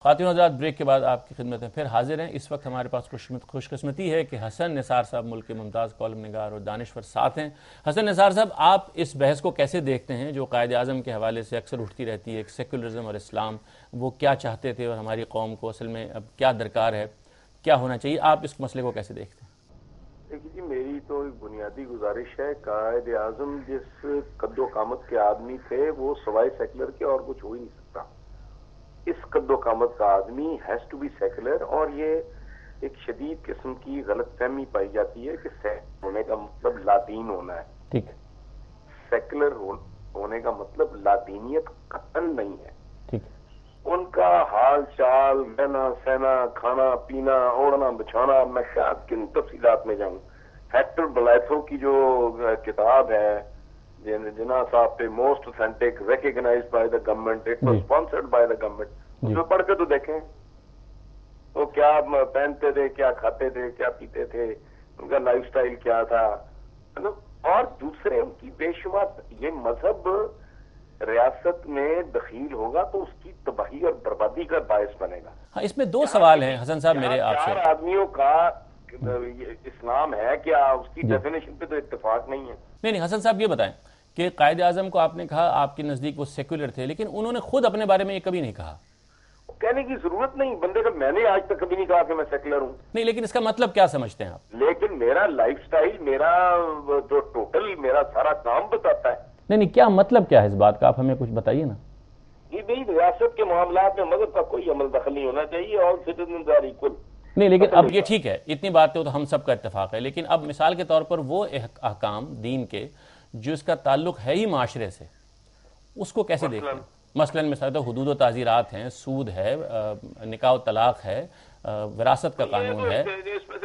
خواتین حضرات، بریک کے بعد آپ کی خدمت میں پھر حاضر ہیں۔ اس وقت ہمارے پاس خوش قسمتی ہے کہ حسن نثار صاحب ملک کے ممتاز کالم نگار اور دانشور ساتھ ہیں۔ حسن نثار صاحب، آپ اس بحث کو کیسے دیکھتے ہیں جو قائد اعظم کے حوالے سے اکثر اٹھتی رہتی ہے، سیکولرزم اور اسلام، وہ کیا چاہتے تھے اور ہماری قوم کو اصل میں اب کیا درکار ہے، کیا ہونا چاہیے؟ آپ اس مسئلے کو کیسے دیکھتے ہیں؟ دیکھیے جی، میری تو ایک بنیادی گزارش ہے، قائد اعظم جس قد و قامت کے آدمی تھے وہ سوائے سیکولر کے اور کچھ ہو ہی نہیں سکتا۔ اس قد و قامت کا آدمی ہیز ٹو بی سیکولر، اور یہ ایک شدید قسم کی غلط فہمی پائی جاتی ہے کہ سیکولر ہونے کا مطلب لادین ہونا ہے۔ ٹھیک۔ سیکولر ہونے کا مطلب لادینیت قطعاً نہیں ہے۔ ٹھیک۔ ان کا حال چال، رہنا سہنا، کھانا پینا، اوڑھنا بچھانا، میں کیا کن تفصیلات میں جاؤں۔ ہیکٹر بلائتھو کی جو کتاب ہے جناح صاحب پہ، most authentic, recognised by the government, it was sponsored by the government, اس میں پڑھ کے تو دیکھیں وہ کیا پہنتے تھے، کیا کھاتے تھے، کیا پیتے تھے، ان کا لائف سٹائل کیا تھا۔ اور دوسرے ان کی بے شمار، یہ مذہب ریاست میں دخیل ہوگا تو اس کی تباہی اور بربادی کا باعث بنے گا۔ ہاں، اس میں دو سوال ہیں حسن صاحب میرے آپ سے۔ چار آدمیوں کا اسلام ہے، کیا اس کی ڈیفینیشن پہ تو اتفاق نہیں ہے؟ نہیں، حسن صاحب یہ بتائیں کہ قائد اعظم کو آپ نے کہا آپ کے نزدیک وہ سیکولر تھے، لیکن انہوں نے خود اپنے بارے میں یہ کبھی نہیں کہا۔ کہنے کی ضرورت نہیں بندے کا، میں نے آج تک کبھی نہیں کہا کہ میں سیکولر ہوں۔ نہیں، لیکن اس کا مطلب کیا سمجھتے ہیں آپ؟ لیکن میرا لائف سٹائل، میرا جو ٹوٹل میرا سارا کام بتاتا ہے۔ نہیں، کیا مطلب کیا ہے اس بات کا، آپ ہمیں کچھ بتائیے نا۔ یہ بھائی ریاست کے معاملات میں مذہب کا کوئی عمل دخل نہیں ہونا چاہیے، اور سٹیزنز آر ایکول۔ نہیں، لیکن اب یہ ٹھیک ہے، اتنی باتیں تو ہم سب کا اتفاق ہے، لیکن اب مثال کے طور پر وہ احکام دین کے جو اس کا تعلق ہے ہی معاشرے سے، اس کو کیسے دیکھتے ہیں؟ مثلاً حدود و تعزیرات ہیں، سود ہے، نکاح و طلاق ہے، وراثت کا قانون ہے،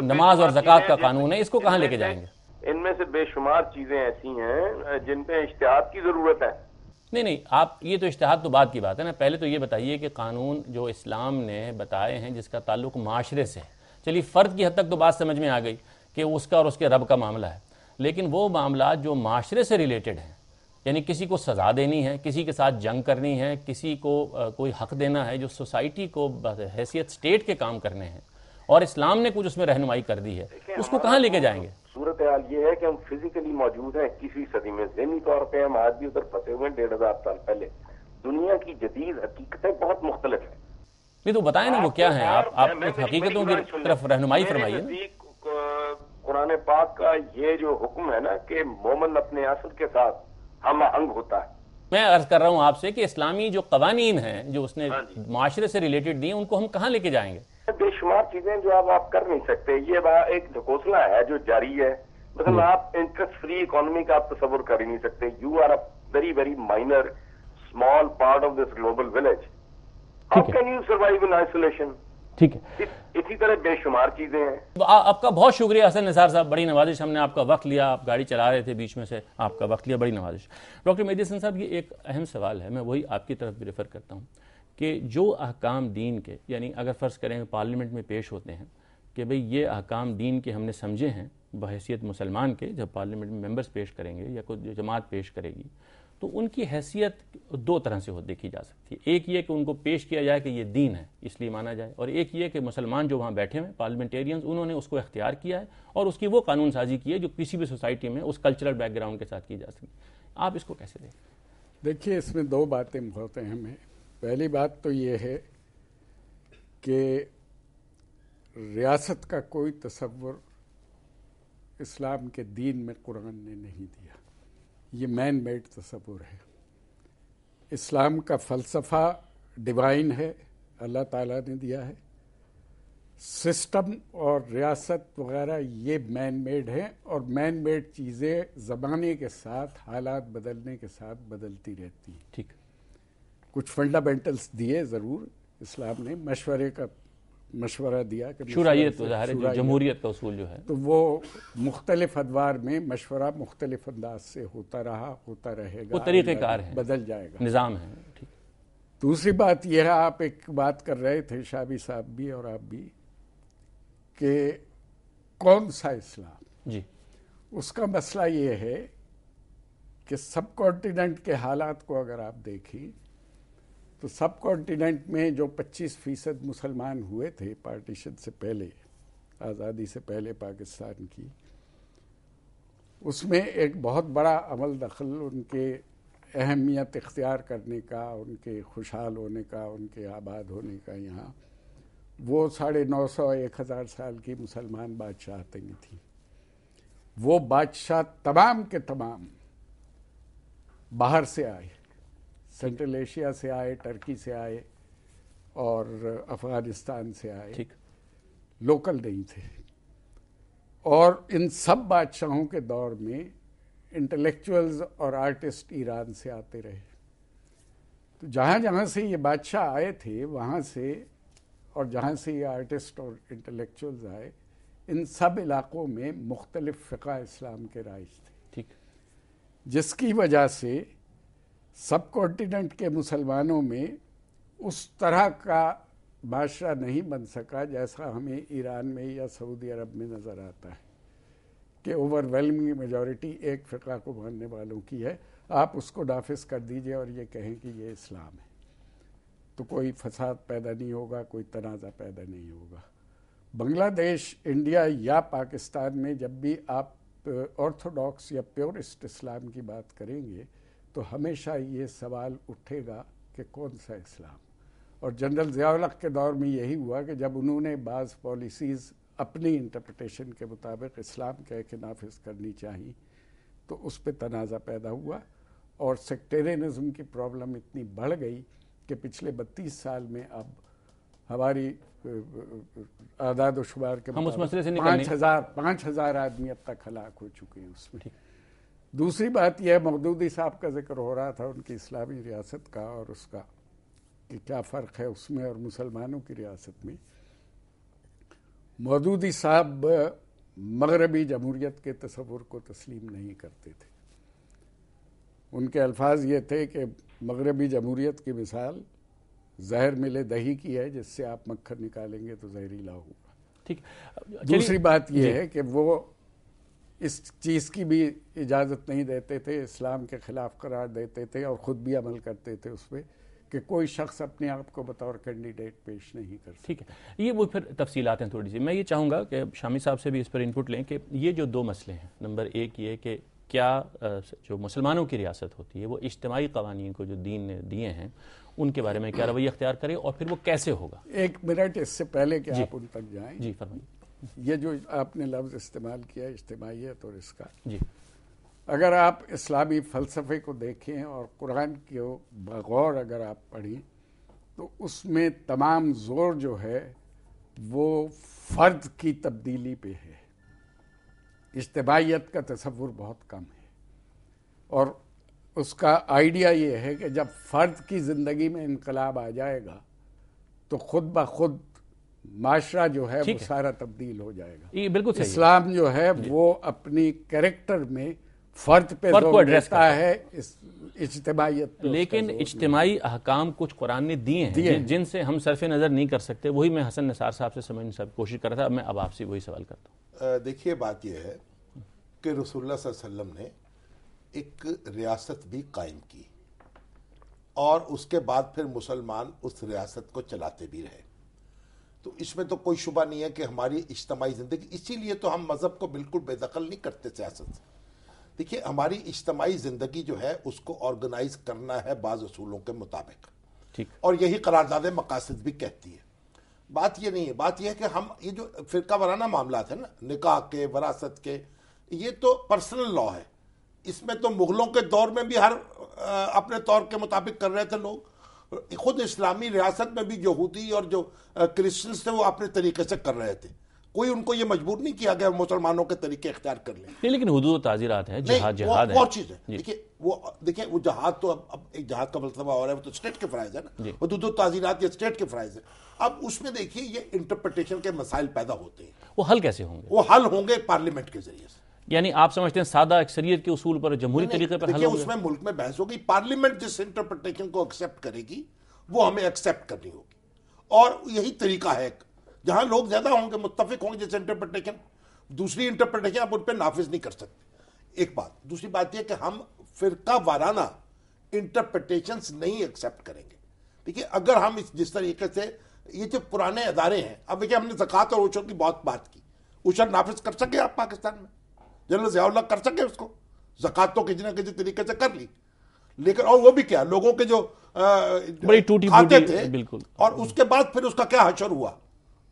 نماز اور زکوٰۃ کا قانون ہے، اس کو کہاں لے کے جائیں گے؟ ان میں سے بے شمار چیزیں ایسی ہیں جن پہ اجتہاد کی ضرورت ہے۔ نہیں، آپ یہ تو اجتہاد تو بعد کی بات ہے نا، پہلے تو یہ بتائیے کہ قانون جو اسلام نے بتائے ہیں جس کا تعلق معاشرے سے ہے، چلیے فرد کی حد تک تو بات سمجھ میں آ گئی کہ اس کا اور اس کے رب کا معاملہ ہے، لیکن وہ معاملات جو معاشرے سے ریلیٹڈ ہیں، یعنی کسی کو سزا دینی ہے، کسی کے ساتھ جنگ کرنی ہے، کسی کو کوئی حق دینا ہے، جو سوسائٹی کو حیثیت سٹیٹ کے کام کرنے ہیں، اور اسلام نے کچھ اس میں رہنمائی کر دی ہے، اس کو کہاں لے کے جائیں گے؟ صورتحال یہ ہے کہ ہم فزیکلی موجود ہیں 21ویں صدی میں، ذہنی طور پہ ہم آج بھی ادھر پھنسے ہوئے ہیں 1500 سال پہلے۔ دنیا کی جدید حقیقتیں بہت مختلف ہیں۔ نہیں تو بتائیں نا وہ کیا ہیں، آپ حقیقتوں کی طرف رہنمائی فرمائیے نا۔ قرآن پاک کا یہ جو حکم ہے نا کہ مومن اپنے اصل کے ساتھ ہم آہنگ ہوتا ہے۔ میں عرض کر رہا ہوں آپ سے کہ اسلامی جو قوانین ہیں جو اس نے معاشرے سے ریلیٹڈ دی، ان کو ہم کہاں لے کے جائیں گے؟ بے شمار چیزیں جو آپ کر نہیں سکتے، یہ ایک ڈھکوسلا ہے جو جاری ہے۔ مثلا آپ انٹرسٹ فری اکانومی کا آپ تصور کر ہی نہیں سکتے۔ You are a very very minor small part of this global village, how can you survive in isolation? ٹھیک ہے، اسی طرح بے شمار چیزیں ہیں۔ آپ کا بہت شکریہ حسن نثار صاحب، بڑی نوازش، ہم نے آپ کا وقت لیا، آپ گاڑی چلا رہے تھے بیچ میں سے، آپ کا وقت لیا، بڑی نوازش۔ ڈاکٹر مہدی حسن صاحب، یہ ایک اہم سوال ہے، میں وہی آپ کی طرف بھی ریفر کرتا ہوں کہ جو احکام دین کے، یعنی اگر فرض کریں پارلیمنٹ میں پیش ہوتے ہیں کہ بھئی یہ احکام دین کے ہم نے سمجھے ہیں بحیثیت مسلمان کے، جب پارلیمنٹ میں ممبرز پیش کریں گے یا کوئی جماعت پیش کرے گی تو ان کی حیثیت دو طرح سے دیکھی جا سکتی ہے۔ ایک یہ کہ ان کو پیش کیا جائے کہ یہ دین ہے اس لیے مانا جائے، اور ایک یہ کہ مسلمان جو وہاں بیٹھے ہوئے پارلیمنٹیرینز، انہوں نے اس کو اختیار کیا ہے اور اس کی وہ قانون سازی کی ہے جو کسی بھی سوسائٹی میں اس کلچرل بیک گراؤنڈ کے ساتھ کی جا سکتی۔ آپ اس کو کیسے دیکھیے، اس میں دو باتیں بہت اہم ہیں۔ پہلی بات تو یہ ہے کہ ریاست کا کوئی تصور اسلام کے دین میں قرآن نے نہیں دیا، یہ مین میڈ تصور ہے۔ اسلام کا فلسفہ ڈیوائن ہے، اللہ تعالیٰ نے دیا ہے۔ سسٹم اور ریاست وغیرہ یہ مین میڈ ہیں، اور مین میڈ چیزیں زمانے کے ساتھ، حالات بدلنے کے ساتھ بدلتی رہتی ہیں۔ ٹھیک، کچھ فنڈامنٹلز دیے ضرور اسلام نے، مشورہ دیا کہ شورائیت جمہوریت کا اصول جو ہے، تو وہ مختلف ادوار میں مشورہ مختلف انداز سے ہوتا رہا، ہوتا رہے گا، وہ طریقہ کار ہے، بدل جائے گا، نظام ہے۔ ٹھیک۔ دوسری بات یہ ہے، آپ ایک بات کر رہے تھے شابی صاحب بھی اور آپ بھی، کہ کون سا اسلام؟ جی، اس کا مسئلہ یہ ہے کہ سب کانٹیننٹ کے حالات کو اگر آپ دیکھیں تو سب کانٹیننٹ میں جو 25% مسلمان ہوئے تھے پارٹیشن سے پہلے، آزادی سے پہلے پاکستان کی، اس میں ایک بہت بڑا عمل دخل ان کے اہمیت اختیار کرنے کا، ان کے خوشحال ہونے کا، ان کے آباد ہونے کا یہاں، وہ 950-1000 سال کی مسلمان بادشاہتیں تھیں. وہ بادشاہ تمام کے تمام باہر سے آئے، سینٹرل ایشیا سے آئے، ٹرکی سے آئے اور افغانستان سے آئے، لوکل نہیں تھے. اور ان سب بادشاہوں کے دور میں انٹلیکچوئلز اور آرٹسٹ ایران سے آتے رہے. تو جہاں جہاں سے یہ بادشاہ آئے تھے وہاں سے، اور جہاں سے یہ آرٹسٹ اور انٹلیکچوئلز آئے، ان سب علاقوں میں مختلف فقہ اسلام کے رائج تھے. ٹھیک. جس کی وجہ سے سب کانٹیننٹ کے مسلمانوں میں اس طرح کا معاشرہ نہیں بن سکا جیسا ہمیں ایران میں یا سعودی عرب میں نظر آتا ہے کہ اوور ویلمنگ میجورٹی ایک فقہ کو ماننے والوں کی ہے، آپ اس کو نافذ کر دیجئے اور یہ کہیں کہ یہ اسلام ہے، تو کوئی فساد پیدا نہیں ہوگا، کوئی تنازع پیدا نہیں ہوگا. بنگلہ دیش، انڈیا یا پاکستان میں جب بھی آپ آرتھوڈاکس یا پیورسٹ اسلام کی بات کریں گے تو ہمیشہ یہ سوال اٹھے گا کہ کون سا اسلام. اور جنرل ضیاء الحق کے دور میں یہی ہوا کہ جب انہوں نے بعض پالیسیز اپنی انٹرپریٹیشن کے مطابق اسلام کہہ کے نافذ کرنی چاہی تو اس پہ تنازع پیدا ہوا اور سیکٹیرینزم کی پرابلم اتنی بڑھ گئی کہ پچھلے 32 سال میں اب ہماری اعداد و شمار کے مطابق 5,000 آدمی اب تک ہلاک ہو چکے ہیں اس میں. دوسری بات یہ ہے، مودودی صاحب کا ذکر ہو رہا تھا ان کی اسلامی ریاست کا اور اس کا کہ کیا فرق ہے اس میں اور مسلمانوں کی ریاست میں. مودودی صاحب مغربی جمہوریت کے تصور کو تسلیم نہیں کرتے تھے. ان کے الفاظ یہ تھے کہ مغربی جمہوریت کی مثال زہر ملے دہی کی ہے، جس سے آپ مکھن نکالیں گے تو زہریلا ہوگا. ٹھیک. دوسری بات یہ ہے کہ وہ اس چیز کی بھی اجازت نہیں دیتے تھے، اسلام کے خلاف قرار دیتے تھے اور خود بھی عمل کرتے تھے اس پہ کہ کوئی شخص اپنے آپ کو بطور کینڈیڈیٹ پیش نہیں کر سکتا. ٹھیک ہے، یہ وہ پھر تفصیلات ہیں تھوڑی سی. میں یہ چاہوں گا کہ شامی صاحب سے بھی اس پر انپٹ لیں کہ یہ جو دو مسئلے ہیں، نمبر ایک یہ کہ کیا جو مسلمانوں کی ریاست ہوتی ہے وہ اجتماعی قوانین کو جو دین نے دیے ہیں ان کے بارے میں کیا رویہ اختیار کرے اور پھر وہ کیسے ہوگا. 1 منٹ اس سے پہلے کہ آپ ان تک جائیں. جی فرمائیے. یہ جو آپ نے لفظ استعمال کیا اجتماعیت اور اس کا، جی اگر آپ اسلامی فلسفے کو دیکھیں اور قرآن کو بغور اگر آپ پڑھیں تو اس میں تمام زور جو ہے وہ فرد کی تبدیلی پہ ہے. اجتماعیت کا تصور بہت کم ہے اور اس کا آئیڈیا یہ ہے کہ جب فرد کی زندگی میں انقلاب آ جائے گا تو خود بخود معاشرہ جو ہے وہ سارا تبدیل ہو جائے گا. یہ بالکل صحیح. اسلام جو ہے وہ اپنی کریکٹر میں فرد پہ زور دیتا ہے، اجتماعیت پہ. لیکن اجتماعی احکام کچھ قرآن نے دیے ہیں جن سے ہم صرف نظر نہیں کر سکتے. وہی میں حسن نثار صاحب سے سمجھنے کی کوشش کر رہا تھا. اب آپ سے وہی سوال کرتا ہوں. دیکھیے بات یہ ہے کہ رسول اللہ صلی اللہ علیہ وسلم نے ایک ریاست بھی قائم کی اور اس کے بعد پھر مسلمان اس ریاست کو چلاتے بھی رہے. تو اس میں تو کوئی شبہ نہیں ہے کہ ہماری اجتماعی زندگی، اسی لیے تو ہم مذہب کو بالکل بے دخل نہیں کرتے سیاست سے. دیکھیے ہماری اجتماعی زندگی جو ہے اس کو آرگنائز کرنا ہے بعض اصولوں کے مطابق، اور یہی قرارداد مقاصد بھی کہتی ہے. بات یہ نہیں ہے، بات یہ ہے کہ ہم یہ جو فرقہ وارانہ معاملات ہیں نا، نکاح کے، وراثت کے، یہ تو پرسنل لا ہے. اس میں تو مغلوں کے دور میں بھی ہر اپنے طور کے مطابق کر رہے تھے لوگ. خود اسلامی ریاست میں بھی یہودی اور جو کرسچنز تھے وہ اپنے طریقے سے کر رہے تھے. کوئی ان کو یہ مجبور نہیں کیا گیا مسلمانوں کے طریقے اختیار کر لیں. لیکن حدود و تعزیرات ہیں، جہاد ہے، اور چیز ہے. دیکھیں وہ جہاد تو اب ایک جہاد کا فلسفہ ہو رہا ہے، وہ تو اسٹیٹ کے فرائض ہے نا. حدود و تعزیرات یہ اسٹیٹ کے فرائض ہے. اب اس میں دیکھیے یہ انٹرپریٹیشن کے مسائل پیدا ہوتے ہیں. وہ حل کیسے ہوں گے؟ وہ حل ہوں گے پارلیمنٹ کے ذریعے سے. یعنی آپ سمجھتے ہیں سادہ اکثریت کے اصول پر، جمہوری طریقے پر حل ہوگا؟ اس میں ملک میں بحث ہوگی. پارلیمنٹ جس انٹرپریٹیشن کو ایکسیپٹ کرے گی وہ ہمیں ایکسیپٹ کرنی ہوگی، اور یہی طریقہ ہے. جہاں لوگ زیادہ ہوں گے، متفق ہوں گے جس انٹرپریٹیشن، دوسری انٹرپریٹیشن آپ ان پہ نافذ نہیں کر سکتے. ایک بات. دوسری بات یہ کہ ہم فرقہ وارانہ انٹرپریٹیشنز نہیں ایکسیپٹ کریں گے. دیکھیے اگر ہم جس طریقے سے یہ جو پرانے ادارے ہیں، اب دیکھیے ہم نے زکوٰۃ اور عشر کی بہت بات کی، عشر نافذ کر سکے آپ پاکستان میں؟ جنرل ضیاء اللہ کر سکے اس کو؟ زکوٰۃ تو کسی نہ کسی طریقے سے کر لی، لیکن اور وہ بھی کیا لوگوں کے جو بڑی ٹوٹی کھاتے پھوٹی، تھے، بالکل، اور اس کے بعد پھر اس کا کیا حشر ہوا،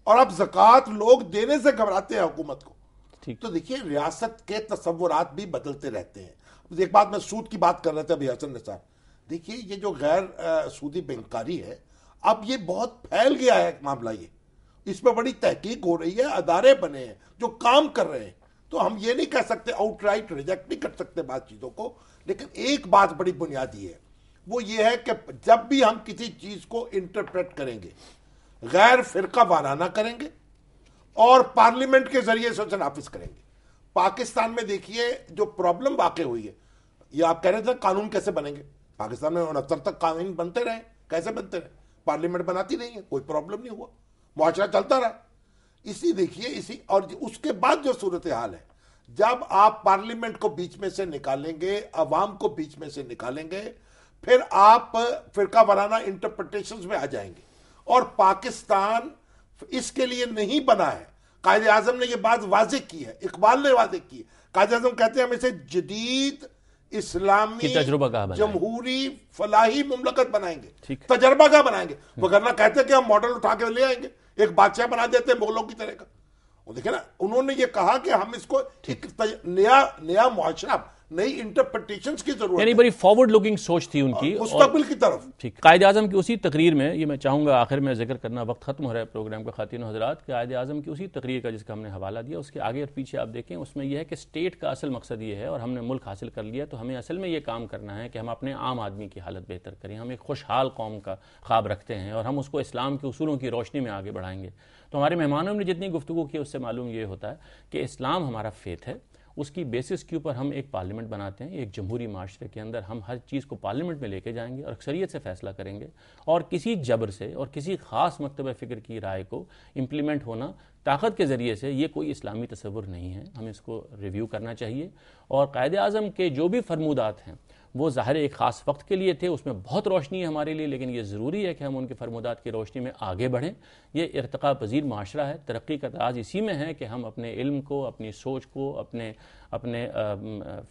اور اب زکوٰۃ لوگ دینے سے گھبراتے ہیں حکومت کو۔ ٹھیک، تو دیکھیے ریاست کے تصورات بھی بدلتے رہتے ہیں۔ ایک بات میں سود کی بات کر رہے تھے ابھی حسن نثار، دیکھیے یہ جو غیر سودی بینکاری ہے اب یہ بہت پھیل گیا ہے معاملہ، یہ اس پہ بڑی تحقیق ہو رہی ہے، ادارے بنے ہیں جو کام کر رہے ہیں، تو ہم یہ نہیں کہہ سکتے آؤٹ رائٹ ریجیکٹ نہیں کر سکتے بعض چیزوں کو، لیکن ایک بات بڑی بنیادی ہے، وہ یہ ہے کہ جب بھی ہم کسی چیز کو انٹرپریٹ کریں گے غیر فرقہ وارانہ کریں گے اور پارلیمنٹ کے ذریعے سے اسے نافذ کریں گے۔ پاکستان میں دیکھیے جو پرابلم واقع ہوئی ہے، یہ آپ کہہ رہے تھے قانون کیسے بنیں گے، پاکستان میں 69 تک قانون بنتے رہے، کیسے بنتے رہے؟ پارلیمنٹ بناتی نہیں ہے، کوئی پرابلم نہیں ہوا، معاشرہ چلتا رہا۔ اسی اور اس کے بعد جو صورتحال ہے، جب آپ پارلیمنٹ کو بیچ میں سے نکالیں گے، عوام کو بیچ میں سے نکالیں گے، پھر آپ فرقہ وارانہ انٹرپریٹیشنز میں آ جائیں گے، اور پاکستان اس کے لیے نہیں بنا ہے۔ قائد اعظم نے یہ بات واضح کی ہے، اقبال نے واضح کی ہے، قائد اعظم کہتے ہیں ہم اسے جدید اسلامی تجربہ گاہ بنائیں گے، جمہوری فلاحی مملکت بنائیں گے، ٹھیک، تجربہ گاہ بنائیں گے، وگرنہ کہتے ہیں کہ ہم ماڈل اٹھا کے لے آئیں گے، ایک بادشاہ بنا دیتے ہیں مغلوں کی طرح کا۔ دیکھیں نا، انہوں نے یہ کہا کہ ہم اس کو ایک نیا معاشرہ، نئی انٹرپریٹیشنز کی ضرورت یعنی ہے، بڑی فارورڈ لوکنگ سوچ تھی ان کی، مستقبل کی طرف۔ ٹھیک، قائد اعظم کی اسی تقریر میں، یہ میں چاہوں گا آخر میں ذکر کرنا، وقت ختم ہو رہا ہے پروگرام کا خواتین و حضرات، قائد اعظم کی اسی تقریر کا جس کا ہم نے حوالہ دیا، اس کے آگے اور پیچھے آپ دیکھیں، اس میں یہ ہے کہ اسٹیٹ کا اصل مقصد یہ ہے، اور ہم نے ملک حاصل کر لیا تو ہمیں اصل میں یہ کام کرنا ہے کہ ہم اپنے عام آدمی کی حالت بہتر کریں، ہم ایک خوشحال قوم کا خواب رکھتے ہیں اور ہم اس کو اسلام کے اصولوں کی روشنی میں آگے بڑھائیں گے۔ تو ہمارے مہمانوں نے جتنی گفتگو کی اس سے معلوم یہ ہوتا ہے کہ اسلام ہمارا فیتھ ہے، اس کی بیسس کے اوپر ہم ایک پارلیمنٹ بناتے ہیں، ایک جمہوری معاشرے کے اندر ہم ہر چیز کو پارلیمنٹ میں لے کے جائیں گے اور اکثریت سے فیصلہ کریں گے، اور کسی جبر سے اور کسی خاص مکتبہ فکر کی رائے کو امپلیمنٹ ہونا طاقت کے ذریعے سے، یہ کوئی اسلامی تصور نہیں ہے، ہمیں اس کو ریویو کرنا چاہیے۔ اور قائد اعظم کے جو بھی فرمودات ہیں وہ ظاہر ایک خاص وقت کے لیے تھے، اس میں بہت روشنی ہے ہمارے لیے، لیکن یہ ضروری ہے کہ ہم ان کے فرمودات کی روشنی میں آگے بڑھیں۔ یہ ارتقاء پذیر معاشرہ ہے، ترقی کا راز اسی میں ہے کہ ہم اپنے علم کو، اپنی سوچ کو، اپنے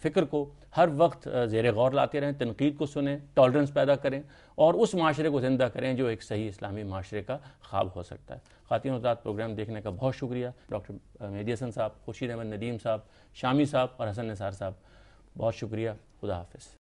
فکر کو ہر وقت زیر غور لاتے رہیں، تنقید کو سنیں، ٹالرنس پیدا کریں اور اس معاشرے کو زندہ کریں جو ایک صحیح اسلامی معاشرے کا خواب ہو سکتا ہے۔ خواتین و حضرات، پروگرام دیکھنے کا بہت شکریہ۔ ڈاکٹر مہدی حسن صاحب، خورشید احمد ندیم صاحب، شامی صاحب اور حسن نثار صاحب، بہت شکریہ۔ خدا حافظ۔